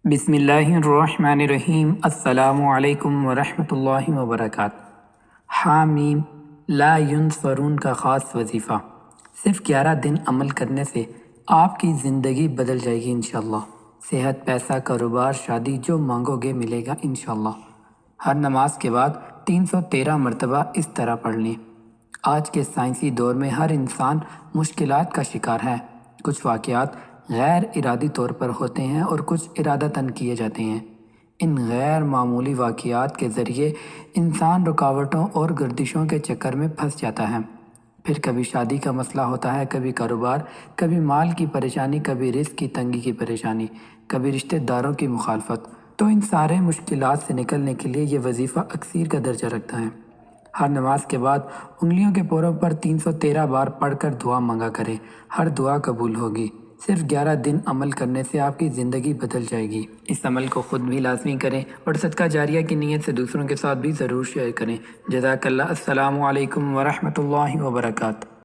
بسم اللہ الرحمن الرحیم۔ السلام علیکم ورحمۃ اللہ وبرکاتہ۔ حامیم لا ینصرون کا خاص وظیفہ۔ صرف 11 دن عمل کرنے سے آپ کی زندگی بدل جائے گی انشاءاللہ۔ صحت، پیسہ، کاروبار، شادی، جو مانگو گے ملے گا انشاءاللہ۔ ہر نماز کے بعد 313 مرتبہ اس طرح پڑھ لیں۔ آج کے سائنسی دور میں ہر انسان مشکلات کا شکار ہے۔ کچھ واقعات غیر ارادی طور پر ہوتے ہیں اور کچھ ارادتاً کیے جاتے ہیں۔ ان غیر معمولی واقعات کے ذریعے انسان رکاوٹوں اور گردشوں کے چکر میں پھنس جاتا ہے۔ پھر کبھی شادی کا مسئلہ ہوتا ہے، کبھی کاروبار، کبھی مال کی پریشانی، کبھی رزق کی تنگی کی پریشانی، کبھی رشتہ داروں کی مخالفت۔ تو ان سارے مشکلات سے نکلنے کے لیے یہ وظیفہ اکثیر کا درجہ رکھتا ہے۔ ہر نماز کے بعد انگلیوں کے پوروں پر 313 بار پڑھ کر دعا مانگا کریں۔ ہر دعا قبول ہوگی۔ صرف 11 دن عمل کرنے سے آپ کی زندگی بدل جائے گی۔ اس عمل کو خود بھی لازمی کریں اور صدقہ جاریہ کی نیت سے دوسروں کے ساتھ بھی ضرور شیئر کریں۔ جزاک اللہ۔ السلام علیکم ورحمۃ اللہ وبرکاتہ۔